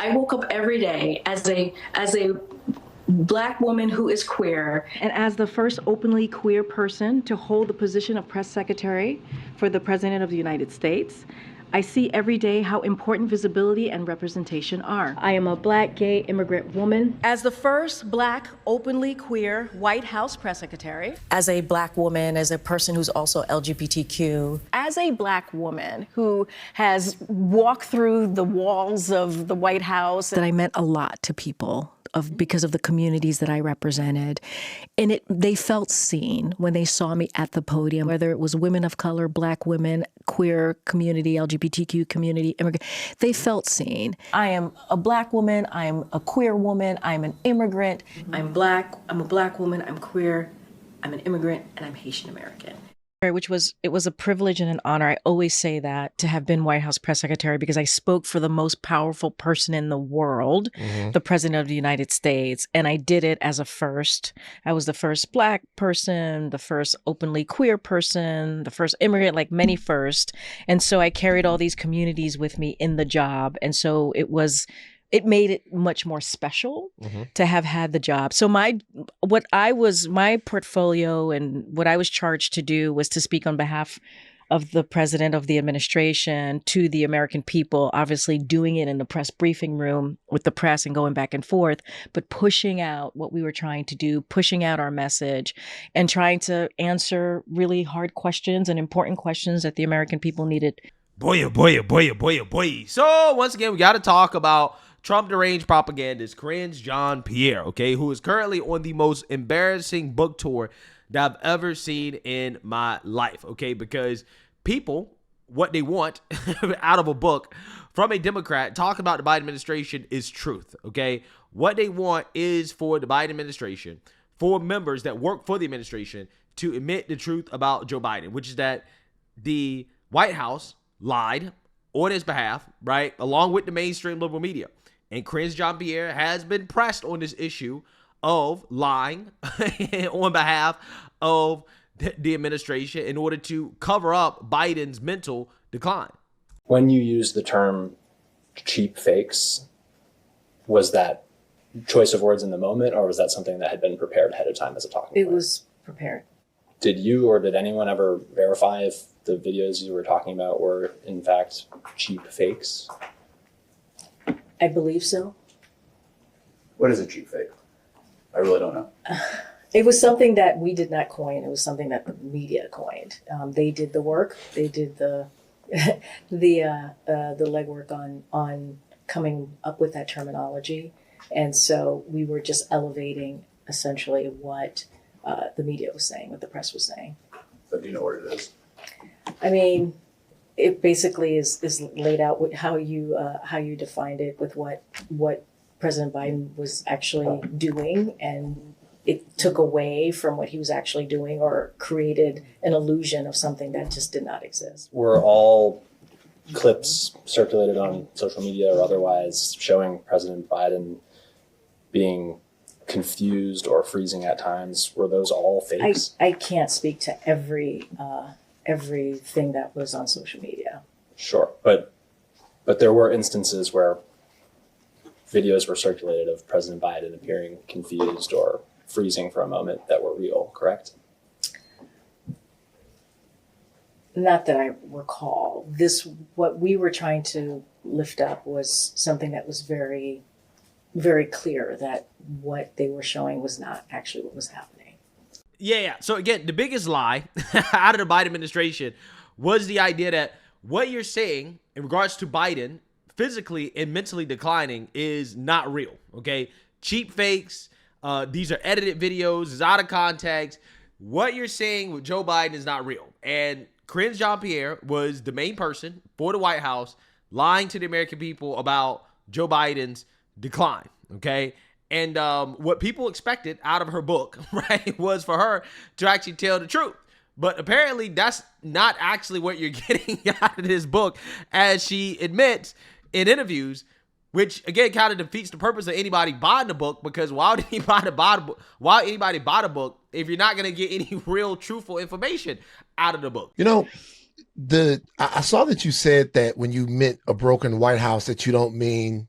I woke up every day as a Black woman who is queer. And as the first openly queer person to hold the position of press secretary for the President of the United States, I see every day how important visibility and representation are. I am a Black, gay, immigrant woman. As the first Black, openly queer White House press secretary. As a Black woman, as a person who's also LGBTQ. As a Black woman who has walked through the walls of the White House. That I meant a lot to people because of the communities that I represented. And they felt seen when they saw me at the podium, whether it was women of color, Black women, queer community, LGBTQ community, immigrant, they felt seen. I am a Black woman, I am a queer woman, I'm an immigrant. I'm Black, I'm a Black woman, I'm queer, I'm an immigrant, and I'm Haitian American. It was a privilege and an honor. I always say that, to have been White House press secretary, because I spoke for the most powerful person in the world, the President of the United States. And I did it as a first. I was the first Black person, the first openly queer person, the first immigrant, like many first. And so I carried all these communities with me in the job. And so it made it much more special to have had the job. So my portfolio and what I was charged to do was to speak on behalf of the president of the administration to the American people, obviously doing it in the press briefing room with the press and going back and forth, but pushing out what we were trying to do, pushing out our message and trying to answer really hard questions and important questions that the American people needed. Boy. So once again, we got to talk about Trump deranged propagandist Karine Jean-Pierre, okay, who is currently on the most embarrassing book tour that I've ever seen in my life, okay, because people, what they want out of a book from a Democrat talking about the Biden administration is truth, okay? What they want is for the Biden administration, for members that work for the administration, to admit the truth about Joe Biden, which is that the White House lied on his behalf, right, along with the mainstream liberal media. And Karine Jean-Pierre has been pressed on this issue of lying on behalf of the administration in order to cover up Biden's mental decline. When you use the term cheap fakes, was that choice of words in the moment, or was that something that had been prepared ahead of time as a talking point? It was prepared. Did you or did anyone ever verify if the videos you were talking about were in fact cheap fakes? I believe so. What is a cheap fake? I really don't know. It was something that we did not coin. It was something that the media coined. They did the work. They did the legwork on coming up with that terminology, and so we were just elevating essentially what the media was saying, what the press was saying. But do you know what it is? I mean, it basically is laid out with how you defined it with what President Biden was actually doing, and it took away from what he was actually doing or created an illusion of something that just did not exist. Were all clips circulated on social media or otherwise showing President Biden being confused or freezing at times, were those all fakes? I can't speak to everything that was on social media. Sure, but there were instances where videos were circulated of President Biden appearing confused or freezing for a moment that were real, correct? Not that I recall. What we were trying to lift up was something that was very, very clear that what they were showing was not actually what was happening. Yeah. So again, the biggest lie out of the Biden administration was the idea that what you're saying in regards to Biden physically and mentally declining is not real, okay? Cheap fakes, these are edited videos, it's out of context. What you're saying with Joe Biden is not real. And Karine Jean-Pierre was the main person for the White House lying to the American people about Joe Biden's decline, okay? And what people expected out of her book, right, was for her to actually tell the truth. But apparently that's not actually what you're getting out of this book, as she admits in interviews, which again kind of defeats the purpose of anybody buying the book, because why would anybody buy the book if you're not going to get any real truthful information out of the book? You know, I saw that you said that when you meant a broken White House, that you don't mean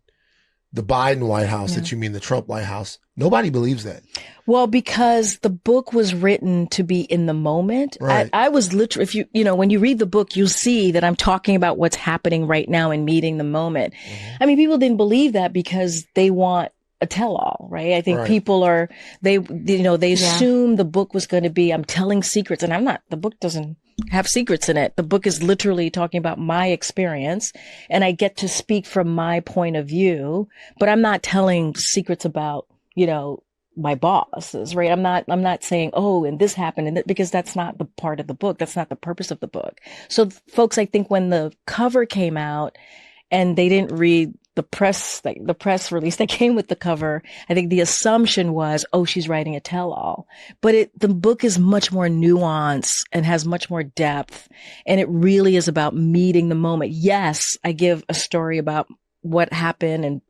the Biden White House that you mean the Trump White House. Nobody believes that. Well, because the book was written to be in the moment. Right. I was literally, if when you read the book, you'll see that I'm talking about what's happening right now and meeting the moment. I mean, people didn't believe that because they want a tell-all, right? I think people are, they assume the book was going to be, I'm telling secrets, and I'm not. The book doesn't have secrets in it. The book is literally talking about my experience, and I get to speak from my point of view, but I'm not telling secrets about, my bosses, right? I'm not saying, oh, and this happened, and because that's not the part of the book. That's not the purpose of the book. So folks, I think when the cover came out and they didn't read the press release that came with the cover, I think the assumption was, oh, she's writing a tell-all. But the book is much more nuanced and has much more depth. And it really is about meeting the moment. Yes, I give a story about what happened and,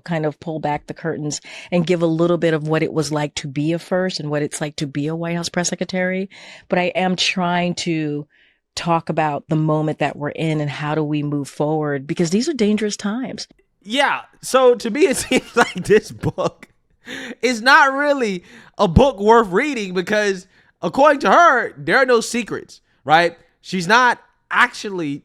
kind of pull back the curtains and give a little bit of what it was like to be a first and what it's like to be a White House press secretary. But I am trying to talk about the moment that we're in and how do we move forward, because these are dangerous times. Yeah. So to me, it seems like this book is not really a book worth reading because according to her, there are no secrets, right? She's not actually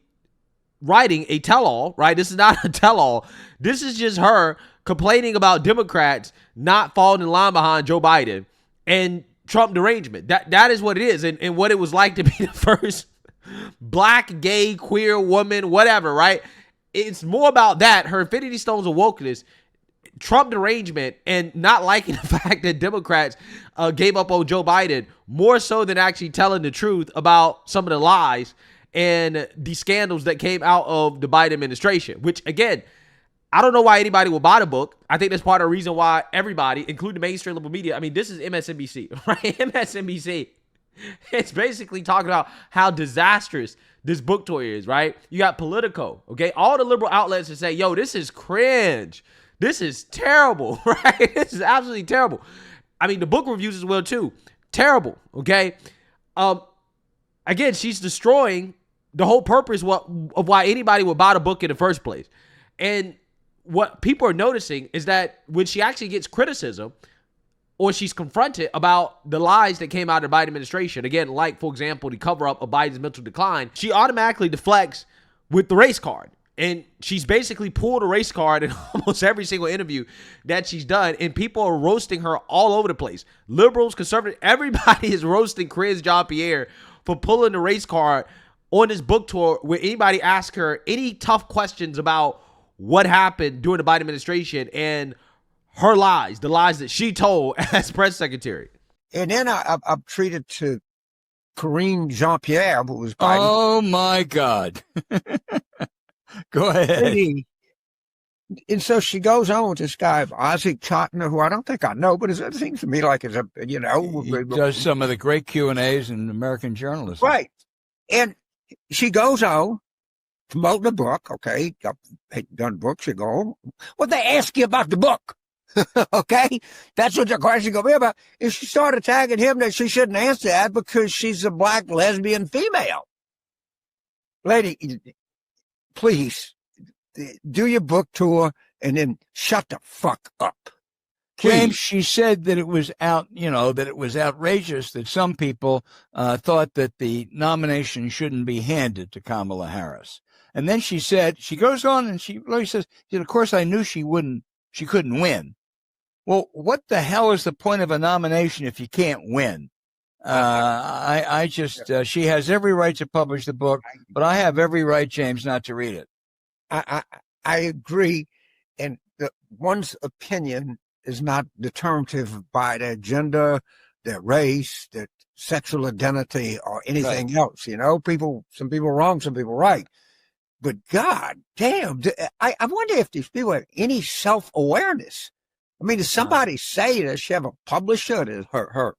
writing a tell-all, right? This is not a tell-all. This is just her complaining about Democrats not falling in line behind Joe Biden and Trump derangement. That is what it is, and what it was like to be the first black, gay, queer woman, whatever, right? It's more about that, her Infinity Stones of wokeness, Trump derangement, and not liking the fact that Democrats gave up on Joe Biden, more so than actually telling the truth about some of the lies and the scandals that came out of the Biden administration, which, again, I don't know why anybody will buy the book. I think that's part of the reason why everybody, including the mainstream liberal media, I mean, this is MSNBC, right? MSNBC. It's basically talking about how disastrous this book tour is, right? You got Politico, okay? All the liberal outlets that say, yo, this is cringe. This is terrible, right? This is absolutely terrible. I mean, the book reviews as well, too. Terrible, okay? Again, she's destroying the whole purpose of why anybody would buy the book in the first place. And what people are noticing is that when she actually gets criticism or she's confronted about the lies that came out of the Biden administration, again, like, for example, the cover-up of Biden's mental decline, she automatically deflects with the race card. And she's basically pulled a race card in almost every single interview that she's done. And people are roasting her all over the place. Liberals, conservatives, everybody is roasting Chris Jean-Pierre for pulling the race card on this book tour where anybody asks her any tough questions about what happened during the Biden administration and her lies, the lies that she told as press secretary. And then I'm treated to Karine Jean-Pierre, who was Biden. Oh, my God. Go ahead. And so she goes on with this guy, Isaac Chotner, who I don't think I know, but it seems to me like it's He does some of the great Q&As in American journalism. Right. And she goes on promoting the book. Okay. Done books. You go, well, they ask you about the book. Okay. That's what the question going to be about. And she started tagging him that she shouldn't answer that because she's a black lesbian female. Lady, please do your book tour and then shut the fuck up. James, she said that it was that it was outrageous that some people thought that the nomination shouldn't be handed to Kamala Harris. And then she goes on and she really says, of course I knew she couldn't win. Well, what the hell is the point of a nomination if you can't win? She has every right to publish the book, but I have every right, James, not to read it. I agree. And one's opinion is not determinative by their gender, their race, their sexual identity, or anything else. Some people wrong, some people right. But God damn, I wonder if these people have any self-awareness. I mean, does somebody say that she have a publisher, that her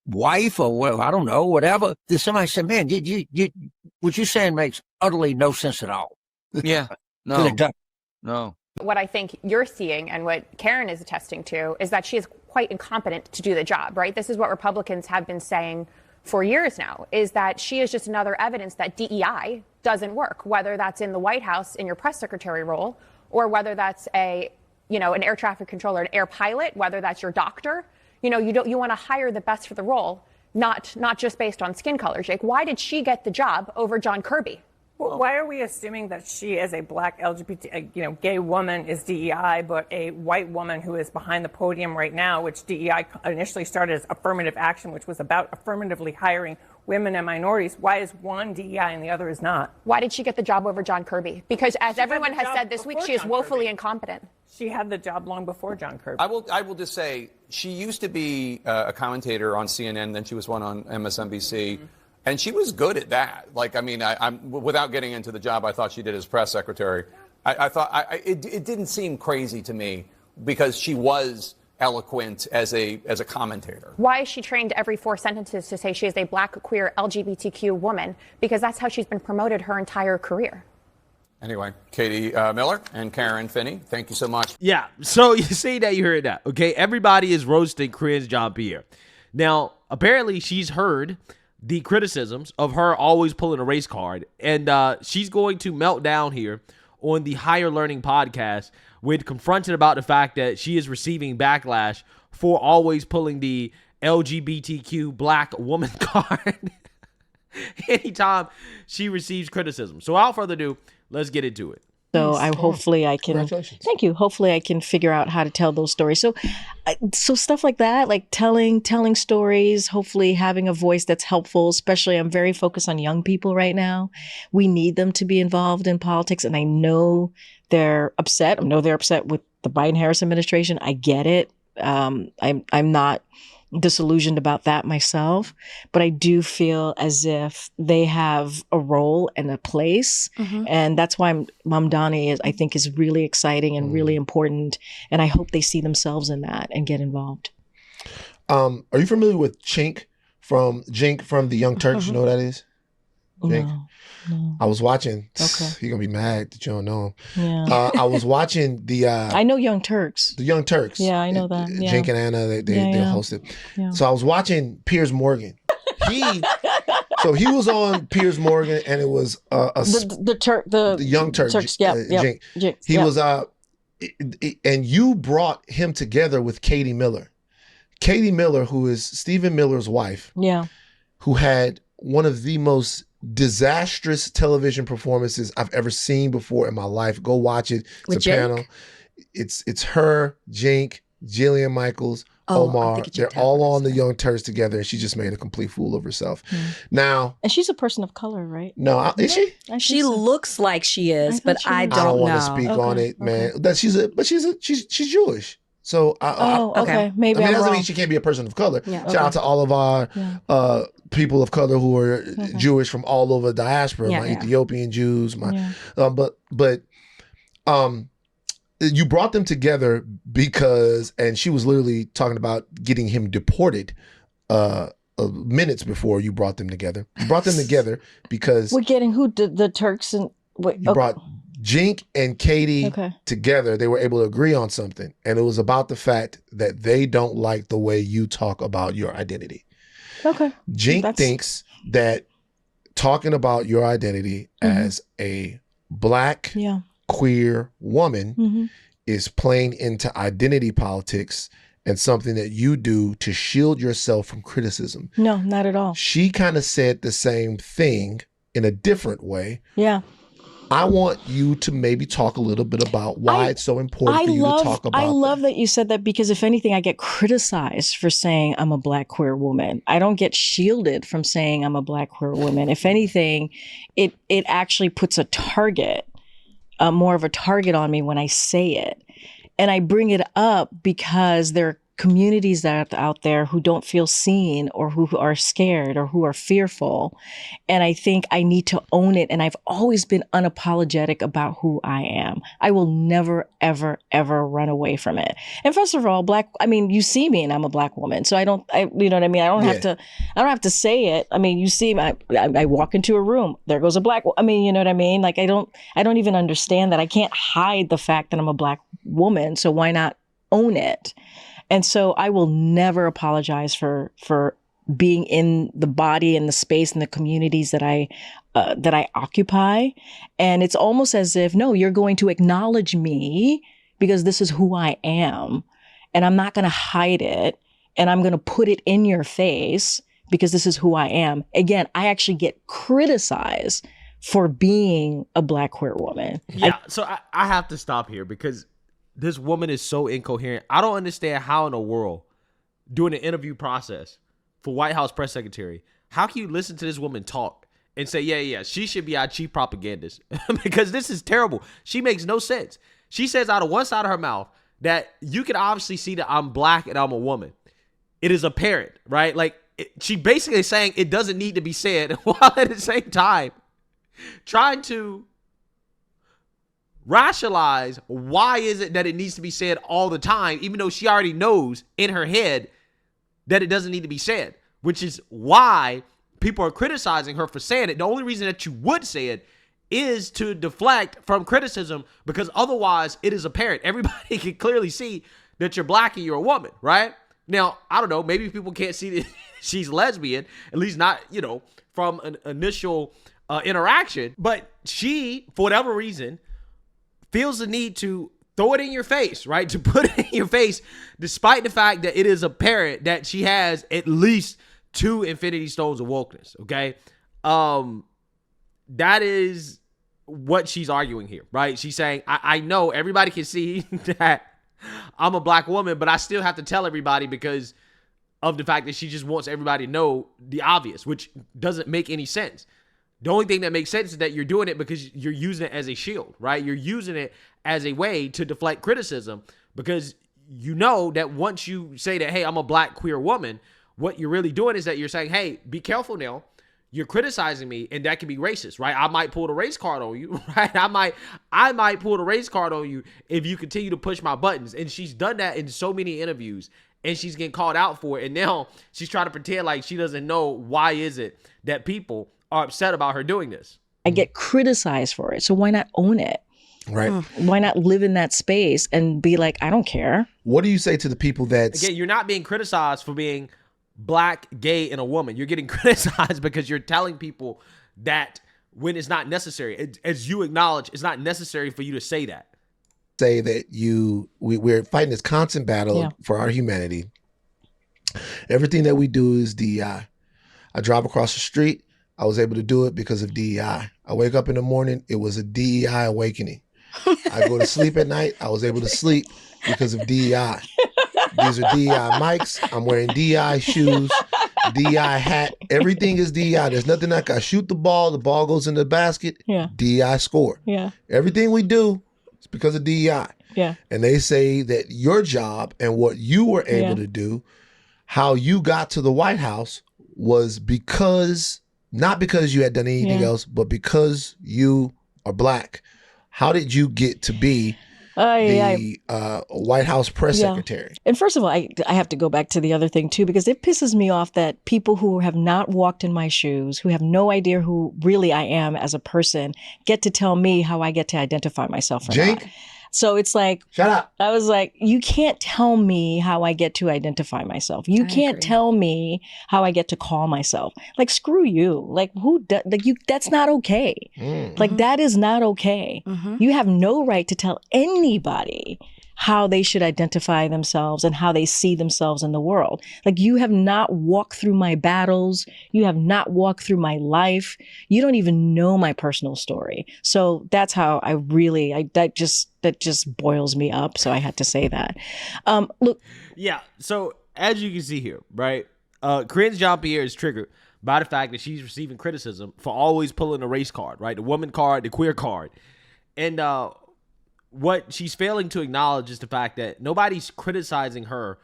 wife, or well, I don't know, whatever? Does somebody say, man, what you're saying makes utterly no sense at all? Yeah, no. What I think you're seeing and what Karine is attesting to is that she is quite incompetent to do the job, right? This is what Republicans have been saying for years now, is that she is just another evidence that DEI doesn't work, whether that's in the White House in your press secretary role or whether that's a an air traffic controller, an air pilot, whether that's your doctor. You want to hire the best for the role, not just based on skin color. Jake, why did she get the job over John Kirby? Well, why are we assuming that she, as a black LGBT, gay woman, is DEI, but a white woman who is behind the podium right now, which DEI initially started as affirmative action, which was about affirmatively hiring women and minorities? Why is one DEI and the other is not? Why did she get the job over John Kirby? Because as everyone has said this week, she is woefully incompetent. She had the job long before John Kirby. I will just say she used to be a commentator on CNN, then she was one on MSNBC. Mm-hmm. And she was good at that. I'm without getting into the job I thought she did as press secretary. I thought it didn't seem crazy to me because she was eloquent as a commentator. Why is she trained every 4 sentences to say she is a black, queer, LGBTQ woman? Because that's how she's been promoted her entire career. Anyway, Katie Miller and Karen Finney, thank you so much. Yeah, so you see that, you heard that. Okay, everybody is roasting Karine's Jean-Pierre. Now, apparently she's heard the criticisms of her always pulling a race card. And she's going to melt down here on the Higher Learning podcast when confronted about the fact that she is receiving backlash for always pulling the LGBTQ black woman card anytime she receives criticism. So without further ado, let's get into it. So hopefully I can, thank you. Hopefully I can figure out how to tell those stories. So stuff like that, like telling stories, hopefully having a voice that's helpful, especially I'm very focused on young people right now. We need them to be involved in politics. And I know they're upset. I know they're upset with the Biden-Harris administration. I get it. I'm not disillusioned about that myself, but I do feel as if they have a role and a place. And that's why Mamdani I think is really exciting and really important. And I hope they see themselves in that and get involved. Are you familiar with Jink from the Young Turks? You know what that is? Jink? No. I was watching. Okay. You're going to be mad that you don't know him. Yeah. I was watching the... I know Young Turks. The Young Turks. Yeah, I know that. Yeah. Jink and Anna, they hosted. Yeah. So I was watching Piers Morgan. He was on Piers Morgan, and it was the Young Turks. Jink. He was... and you brought him together with Katie Miller. Katie Miller, who is Stephen Miller's wife. Yeah. Who had one of the most disastrous television performances I've ever seen before in my life. Go watch it. It's a panel. It's her, Jink, Jillian Michaels, Omar. They're all on the Young Turks together, and she just made a complete fool of herself. Now, and she's a person of color, right? No, is she? She looks like she is, but I don't know. I don't want to speak on it, man. That she's Jewish. So okay. Maybe that doesn't mean she can't be a person of color. Yeah, Shout out to all of our people of color who are Jewish from all over the diaspora, my Ethiopian Jews, but you brought them together because, and she was literally talking about getting him deported minutes before you brought them together. You brought them together because we're getting who the Turks and you brought Jink and Katie together. They were able to agree on something, and it was about the fact that they don't like the way you talk about your identity. Okay. Jink thinks that talking about your identity as a black queer woman is playing into identity politics and something that you do to shield yourself from criticism. No, not at all. She kind of said the same thing in a different way. Yeah. I want you to maybe talk a little bit about why it's so important for you to talk about I love that you said that, because if anything, I get criticized for saying I'm a black queer woman. I don't get shielded from saying I'm a black queer woman. If anything, it actually puts a target, more of a target on me when I say it. And I bring it up because there are communities that are out there who don't feel seen, or who are scared, or who are fearful. And I think I need to own it. And I've always been unapologetic about who I am. I will never, ever, ever run away from it. And first of all, you see me and I'm a black woman. So you know what I mean? I don't have to say it. I mean, you see me, I walk into a room, there goes a black, you know what I mean? Like, I don't even understand that. I can't hide the fact that I'm a black woman. So why not own it? And so I will never apologize for being in the body and the space and the communities that I occupy. And it's almost as if, no, you're going to acknowledge me because this is who I am. And I'm not going to hide it. And I'm going to put it in your face because this is who I am. Again, I actually get criticized for being a Black queer woman. Yeah, so I have to stop here because this woman is so incoherent. I don't understand how in the world, during the interview process for White House press secretary, how can you listen to this woman talk and say, yeah, she should be our chief propagandist? Because this is terrible. She makes no sense. She says out of one side of her mouth that you can obviously see that I'm Black and I'm a woman. It is apparent, right? Like, she basically is saying it doesn't need to be said, while at the same time trying to rationalize why is it that it needs to be said all the time, even though she already knows in her head that it doesn't need to be said, which is why people are criticizing her for saying it. The only reason that you would say it is to deflect from criticism, because otherwise it is apparent. Everybody can clearly see that you're Black and you're a woman, right? Now, I don't know, maybe people can't see that she's lesbian, at least not, from an initial interaction, but she, for whatever reason, feels the need to throw it in your face, right? To put it in your face, despite the fact that it is apparent that she has at least 2 infinity stones of wokeness, okay? That is what she's arguing here, right? She's saying, I know everybody can see that I'm a Black woman, but I still have to tell everybody because of the fact that she just wants everybody to know the obvious, which doesn't make any sense. The only thing that makes sense is that you're doing it because you're using it as a shield, right? You're using it as a way to deflect criticism because you know that once you say that, hey, I'm a Black queer woman, what you're really doing is that you're saying, hey, be careful now. You're criticizing me, and that can be racist, right? I might pull the race card on you, right? I might pull the race card on you if you continue to push my buttons. And she's done that in so many interviews, and she's getting called out for it. And now she's trying to pretend like she doesn't know why is it that people are upset about her doing this. I get criticized for it, so why not own it? Right. Why not live in that space and be like, I don't care? What do you say to the people that... Again, you're not being criticized for being Black, gay, and a woman. You're getting criticized because you're telling people that when it's not necessary. As you acknowledge, it's not necessary for you to say that. Say that we're fighting this constant battle for our humanity. Everything that we do is DEI. I drive across the street. I was able to do it because of DEI. I wake up in the morning. It was a DEI awakening. I go to sleep at night. I was able to sleep because of DEI. These are DEI mics. I'm wearing DEI shoes, DEI hat. Everything is DEI. There's nothing like I shoot the ball goes in the basket. Yeah. DEI score. Yeah. Everything we do is because of DEI. Yeah. And they say that your job and what you were able to do, how you got to the White House was not because you had done anything else, but because you are Black. How did you get to be the White House press secretary? And first of all, I have to go back to the other thing too, because it pisses me off that people who have not walked in my shoes, who have no idea who really I am as a person, get to tell me how I get to identify myself or not. So it's like, shut up. I was like, you can't tell me how I get to identify myself. You can't tell me how I get to call myself. Like, screw you. Like, that's not okay. Like, that is not okay. You have no right to tell anybody how they should identify themselves and how they see themselves in the world. Like, you have not walked through my battles. You have not walked through my life. You don't even know my personal story. So that's how that just boils me up. So I had to say that. Look. Yeah. So as you can see here, right? Karine Jean-Pierre is triggered by the fact that she's receiving criticism for always pulling the race card, right? The woman card, the queer card. And, what she's failing to acknowledge is the fact that nobody's criticizing her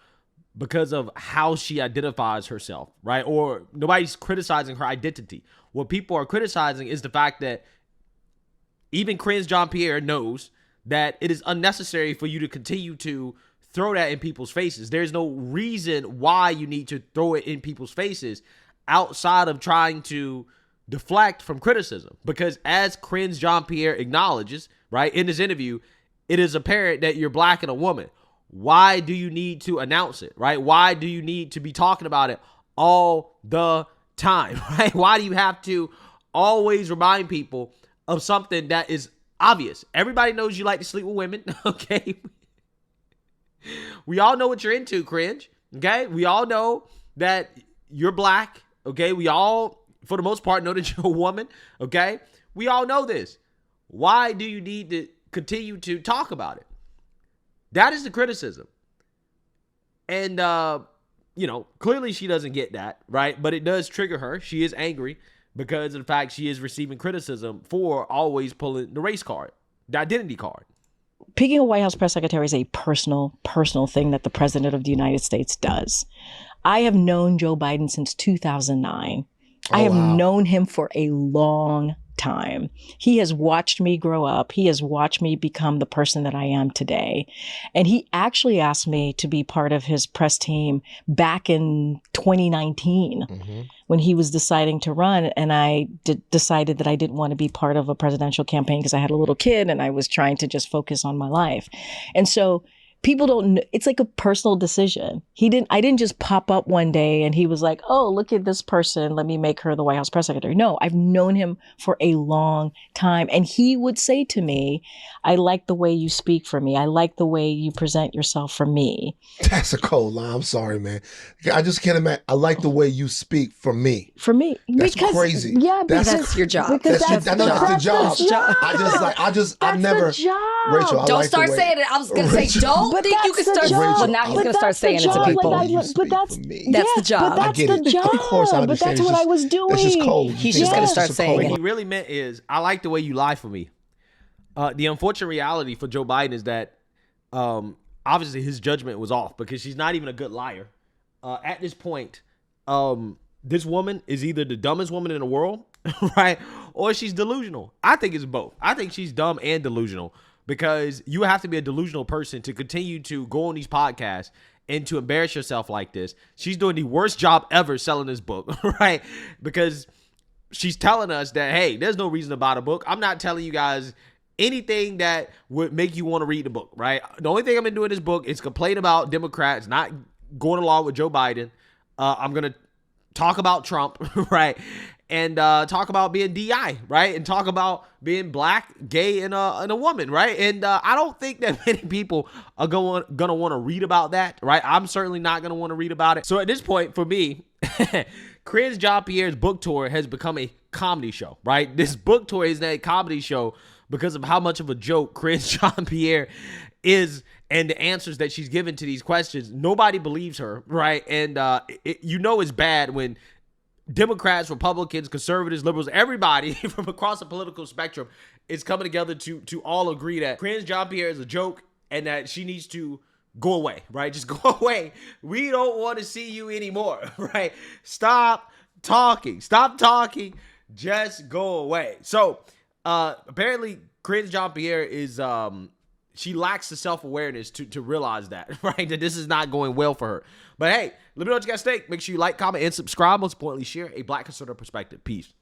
because of how she identifies herself, right? Or nobody's criticizing her identity. What people are criticizing is the fact that even Karine Jean-Pierre knows that it is unnecessary for you to continue to throw that in people's faces. There's no reason why you need to throw it in people's faces outside of trying to deflect from criticism. Because as Karine Jean-Pierre acknowledges, right, in this interview, it is apparent that you're Black and a woman. Why do you need to announce it, right? Why do you need to be talking about it all the time, right? Why do you have to always remind people of something that is obvious? Everybody knows you like to sleep with women, okay? We all know what you're into, cringe. Okay? We all know that you're black. Okay? We all, for the most part, know that you're a woman. Okay? We all know this. Why do you need to continue to talk about it? That is the criticism. And, clearly she doesn't get that, right? But it does trigger her. She is angry because of the fact she is receiving criticism for always pulling the race card, the identity card. Picking a White House press secretary is a personal thing that the president of the United States does. I have known Joe Biden since 2009. I have known him for a long time. He has watched me grow up. He has watched me become the person that I am today. And he actually asked me to be part of his press team back in 2019 when he was deciding to run. And I decided that I didn't want to be part of a presidential campaign because I had a little kid and I was trying to just focus on my life. And so people don't know, it's like a personal decision. I didn't just pop up one day and he was like, oh, look at this person. Let me make her the White House press secretary. No, I've known him for a long time. And he would say to me, I like the way you speak for me. I like the way you present yourself for me. That's a cold line. I'm sorry, man. I just can't imagine. I like the way you speak for me. For me. That's crazy. Yeah, that's your job. I know that's the job. I've never. Rachel, don't start saying it. I was going to say, don't think you can start. Well, now he's going to start saying it to people. That's the job. But that's the job. Of course, I understand. But that's what I was doing. That's just cold. He's just going to start saying What it. he really meant is, I like the way you lie for me. The unfortunate reality for Joe Biden is that obviously his judgment was off because she's not even a good liar. At this point, this woman is either the dumbest woman in the world, right? Or she's delusional. I think it's both. I think she's dumb and delusional because you have to be a delusional person to continue to go on these podcasts and to embarrass yourself like this. She's doing the worst job ever selling this book, right? Because she's telling us that, hey, there's no reason to buy the book. I'm not telling you guys anything that would make you want to read the book, right? The only thing I've been doing in this book is complain about Democrats not going along with Joe Biden. I'm going to talk about Trump, right? And talk about being DI, right? And talk about being black, gay, and a woman, right? And I don't think that many people are gonna want to read about that, right? I'm certainly not gonna want to read about it. So at this point, for me, Karine Jean-Pierre's book tour has become a comedy show, right? This book tour is a comedy show because of how much of a joke Karine Jean-Pierre is and the answers that she's given to these questions. Nobody believes her, right? And it's bad when Democrats, Republicans, conservatives, liberals, everybody from across the political spectrum is coming together to all agree that Karine Jean-Pierre is a joke and that she needs to go away, right? Just go away. We don't want to see you anymore, right? Stop talking. Just go away. So apparently Karine Jean-Pierre is she lacks the self-awareness to realize that, right? That this is not going well for her. But hey, let me know what you guys think. Make sure you like, comment, and subscribe. Most importantly, share a Black conservative perspective. Peace.